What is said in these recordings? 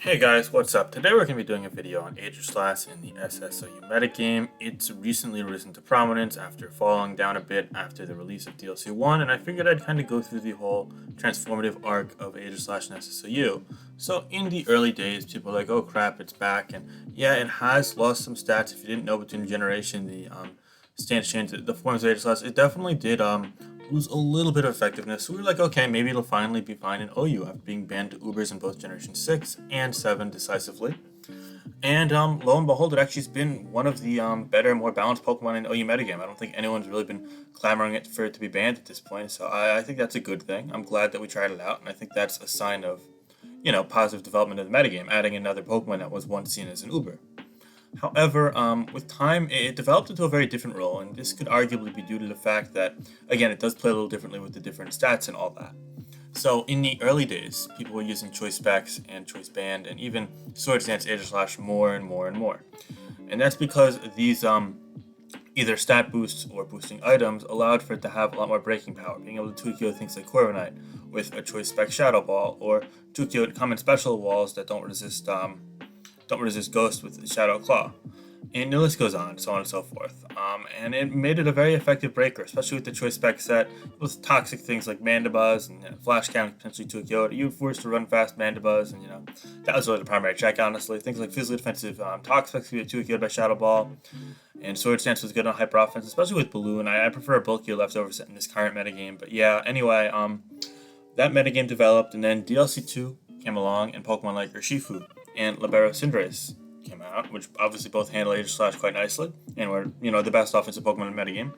Hey guys, what's up? Today we're going to be doing a video on Aegislash in the SSOU metagame. It's recently risen to prominence after falling down a bit after the release of DLC 1, and I figured I'd kind of go through the whole transformative arc of Aegislash in SSOU. So in the early days, people were like, oh crap, it's back, and yeah, it has lost some stats. If you didn't know between generation, the stance change, the forms of Aegislash, it definitely did lose a little bit of effectiveness. So we were like, okay, maybe it'll finally be fine in OU after being banned to Ubers in both Generation 6 and 7 decisively. And lo and behold, it actually has been one of the better, more balanced Pokemon in OU metagame. I don't think anyone's really been clamoring it for it to be banned at this point, so I think that's a good thing. I'm glad that we tried it out, and I think that's a sign of, positive development of the metagame, adding another Pokemon that was once seen as an Uber. However, with time, it developed into a very different role, and this could arguably be due to the fact that, again, it does play a little differently with the different stats and all that. So, in the early days, people were using Choice Specs and Choice Band, and even Swords Dance Aegislash more and more and more. And that's because these either stat boosts or boosting items allowed for it to have a lot more breaking power, being able to 2KO things like Corviknight with a Choice Spec Shadow Ball, or 2KO common special walls that don't resist Ghost with Shadow Claw. And the list goes on, so on and so forth. And it made it a very effective breaker, especially with the Choice Spec set, with toxic things like Mandibuzz and Flash Cannon potentially to a Kyoto. You were forced to run fast Mandibuzz, and that was really the primary check, honestly. Things like physically defensive Tox Specs could be to a Kyoto by Shadow Ball, and Sword Stance was good on hyper offense, especially with Balloon. I prefer a bulkier leftover set in this current metagame, but yeah, anyway, that metagame developed, and then DLC 2 came along, and Pokemon like Urshifu and Libero Cinderace came out, which obviously both handle Aegislash quite nicely, and were, the best offensive Pokemon in the metagame.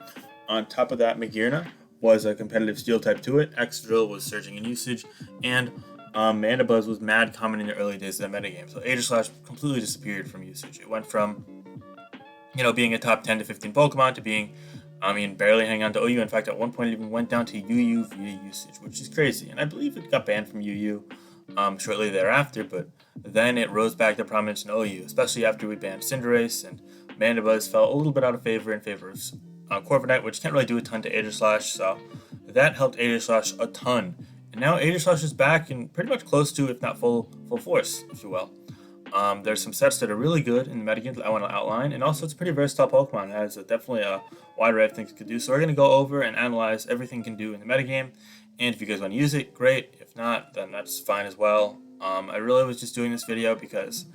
On top of that, Magearna was a competitive Steel type to it, X-Drill was surging in usage, and Mandibuzz was mad common in the early days of the metagame, so Aegislash completely disappeared from usage. It went from, being a top 10 to 15 Pokemon to being, barely hanging on to OU. In fact, at one point it even went down to UU via usage, which is crazy, and I believe it got banned from UU shortly thereafter, but then it rose back to prominence in OU, especially after we banned Cinderace, and Mandibuzz fell a little bit out of favor in favor of Corviknight, which can't really do a ton to Aegislash, so that helped Aegislash a ton. And now Aegislash is back and pretty much close to, if not full force, if you will. There's some sets that are really good in the metagame that I want to outline, and also it's a pretty versatile Pokemon. It has definitely a wide array of things it could do, so we're going to go over and analyze everything it can do in the metagame, and if you guys want to use it, great. If not, then that's fine as well. I really was just doing this video because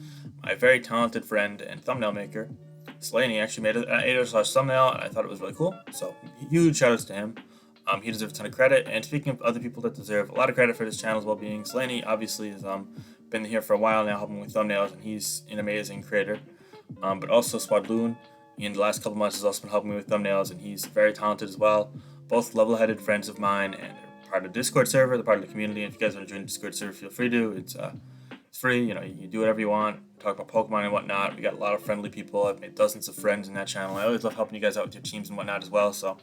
my very talented friend and thumbnail maker, Slaney, actually made an Aegislash thumbnail, and I thought it was really cool, so huge shout outs to him. He deserves a ton of credit, and speaking of other people that deserve a lot of credit for this channel's well-being, Slaney obviously has been here for a while now helping with thumbnails, and he's an amazing creator. But also Swadloon, in the last couple months, has also been helping me with thumbnails, and he's very talented as well. Both level-headed friends of mine, and they're part of the Discord server, they're part of the community, and if you guys want to join the Discord server, feel free to. It's free, you do whatever you want, talk about Pokemon and whatnot. We got a lot of friendly people. I've made dozens of friends in that channel. I always love helping you guys out with your teams and whatnot as well, so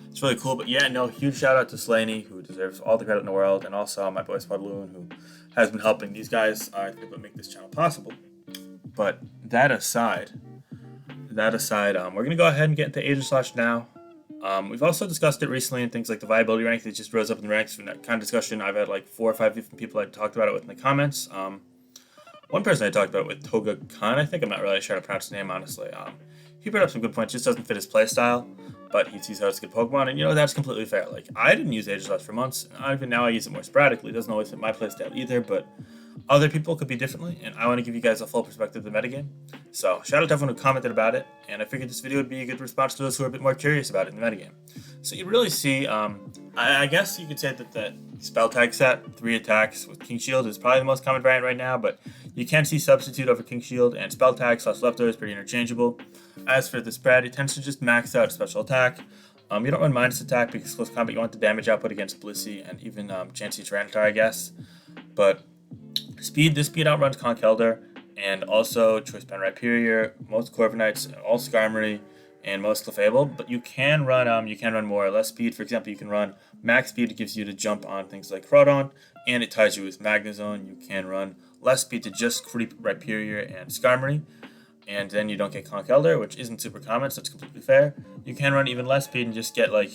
it's really cool. But yeah, no, huge shout out to Slaney, who deserves all the credit in the world, and also my boy Swadloon, who has been helping. These guys are the people that make this channel possible. But that aside, we're going to go ahead and get into Aegislash now. We've also discussed it recently in things like the viability rank that just rose up in the ranks. From that kind of discussion, I've had like 4 or 5 different people I talked about it with in the comments. One person I talked about it with, Toga Khan, I think. I'm not really sure how to pronounce his name, honestly. He brought up some good points. Just doesn't fit his playstyle, but he sees how it's a good Pokemon, and that's completely fair. Like, I didn't use Aegislash for months, and even now I use it more sporadically. It doesn't always fit my playstyle either, but other people could be differently, and I want to give you guys a full perspective of the metagame. So, shout out to everyone who commented about it, and I figured this video would be a good response to those who are a bit more curious about it in the metagame. So you really see, I guess you could say that the spell tag set, 3 attacks with King Shield, is probably the most common variant right now, but you can see substitute over King Shield, and spell tag / leftover is pretty interchangeable. As for the spread, it tends to just max out special attack. You don't run minus attack because close combat, you want the damage output against Blissey and even Chansey Tyranitar, I guess. But speed, this speed outruns Conkeldurr, and also Choice Band Rhyperior, most Corviknights, all Skarmory, and most Clefable. But you can run more or less speed. For example, you can run max speed. It gives you to jump on things like Crawdon, and it ties you with Magnezone. You can run less speed to just Rhyperior and Skarmory, and then you don't get Conkeldurr, which isn't super common, so it's completely fair. You can run even less speed and just get like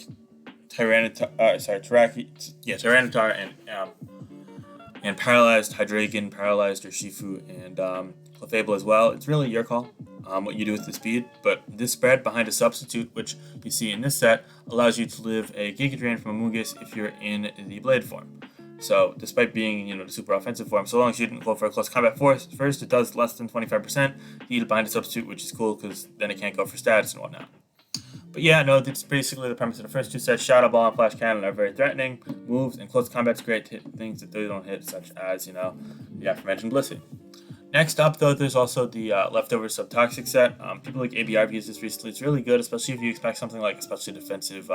Tyranitar and and paralyzed Hydreigon, paralyzed Urshifu, and Clefable as well. It's really your call what you do with the speed, but this spread behind a substitute, which you see in this set, allows you to live a Giga Drain from Amoonguss if you're in the Blade form. So despite being, the super offensive form, so long as you didn't go for a close combat first, it does less than 25%. You eat behind a substitute, which is cool because then it can't go for stats and whatnot. But yeah, no, that's basically the premise of the first two sets. Shadow Ball and Flash Cannon are very threatening moves, and close combat's great to hit things that they don't hit, such as, the aforementioned Blissey. Next up, though, there's also the leftover Subtoxic set. People like ABR have used this recently. It's really good, especially if you expect something like especially defensive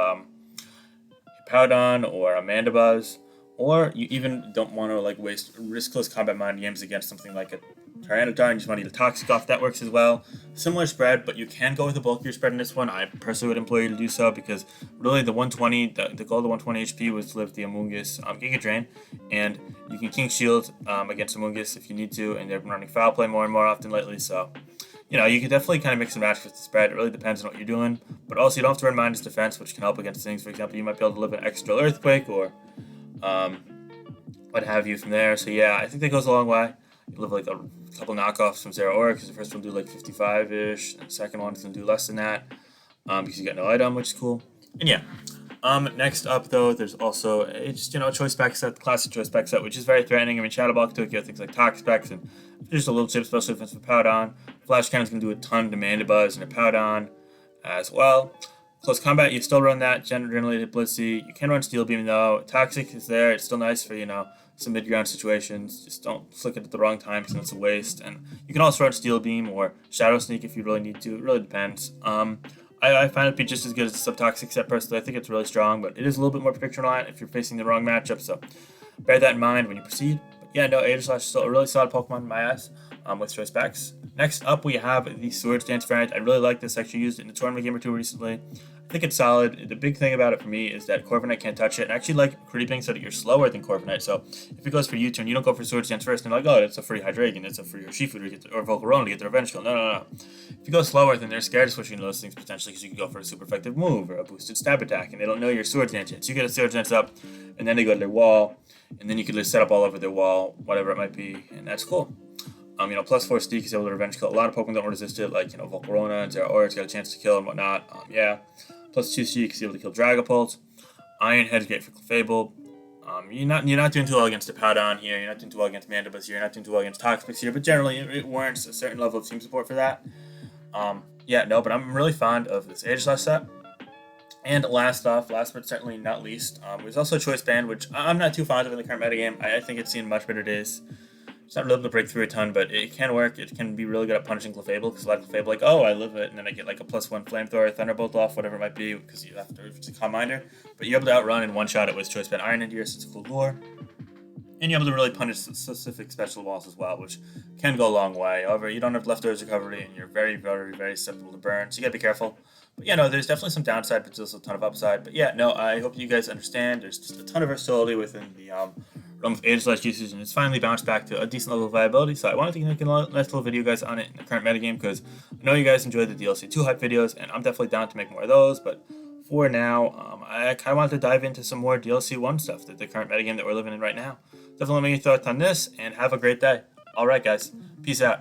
Hippowdon or Amandabuzz, or you even don't want to risk close combat mind games against something like a Tyranitar and you just want to eat a Toxic off. That works as well. Similar spread, but you can go with a bulkier spread in this one. I personally would employ you to do so because really the 120, the goal of the 120 HP was to live the Amoonguss Giga Drain, and you can King Shield against Amoonguss if you need to, and they've been running Foul Play more and more often lately, so you can definitely kind of mix and match with the spread. It really depends on what you're doing, but also you don't have to run Minus Defense, which can help against things. For example, you might be able to live an extra Earthquake or what have you from there. So yeah, I think that goes a long way. You live like a couple knockoffs from Zeraora because the first one do like 55-ish, and the second one's gonna do less than that because you got no item, which is cool. And yeah, next up though, there's also a choice spec set, the classic choice spec set, which is very threatening. I mean, Shadow Ball can do it, you have things like Toxic specs and just a little chip, especially if it's for Powdon. Flash Cannon's gonna do a ton to Mandibuzz and a Powdon as well. Close combat, you still run that generally to Blissey. You can run Steel Beam though. Toxic is there. It's still nice for some mid-ground situations. Just don't flick it at the wrong time because it's a waste. And you can also run Steel Beam or Shadow Sneak if you really need to. It really depends. I find it to be just as good as the Subtoxic set personally. I think it's really strong, but it is a little bit more prediction reliant if you're facing the wrong matchup. So bear that in mind when you proceed. But yeah, no, Aegislash is still a really solid Pokemon in my eyes with choice specs. Next up, we have the Swords Dance variant. I really like this. I actually used it in a tournament game or two recently. I think it's solid. The big thing about it for me is that Corviknight can't touch it. And I actually like creeping so that you're slower than Corviknight. So if it goes for U-turn, you don't go for Swords Dance first and like, oh, it's a free Hydreigon, it's a free Urshifu or Volcarona to get the Revenge Kill. No. If you go slower, then they're scared of switching to those things potentially because you can go for a super effective move or a boosted stab attack, and they don't know your Swords Dance yet. So you get a Swords Dance up, and then they go to their wall, and then you can just set up all over their wall, whatever it might be, and that's cool. +4 Steak is able to Revenge Kill. A lot of Pokemon don't resist it, like, Volcarona and Zeraora got a chance to kill and whatnot. +2 Steak is able to kill Dragapult. Iron Head is great for Clefable. You're not doing too well against a Powdon here. You're not doing too well against Mandibuzz here. You're not doing too well against Toxapex here. But generally, it warrants a certain level of team support for that. But I'm really fond of this Aegislash set. And last but certainly not least, there's also Choice Band, which I'm not too fond of in the current metagame. I think it's seen much better days. It's not really able to break through a ton, but it can work. It can be really good at punishing Clefable, because a lot of Clefable, like, oh, I live it, and then I get like a +1 Flamethrower, Thunderbolt off, whatever it might be, because you have to, if it's a Calm Minder. But you're able to outrun and one-shot it with Choice Band Iron into yours, so it's a cool lure. And you're able to really punish specific special balls as well, which can go a long way. However, you don't have leftovers recovery, and you're very, very, very susceptible to burn, so you gotta be careful. But yeah, no, there's definitely some downside, but there's also a ton of upside. But yeah, no, I hope you guys understand. There's just a ton of versatility within the realm of Aegislash usage, and it's finally bounced back to a decent level of viability. So I wanted to make a nice little video, guys, on it in the current metagame, because I know you guys enjoyed the DLC 2 hype videos, and I'm definitely down to make more of those. But for now, I kind of wanted to dive into some more DLC 1 stuff, the current metagame that we're living in right now. Definitely let me know your thoughts on this, and have a great day. All right, guys. Peace out.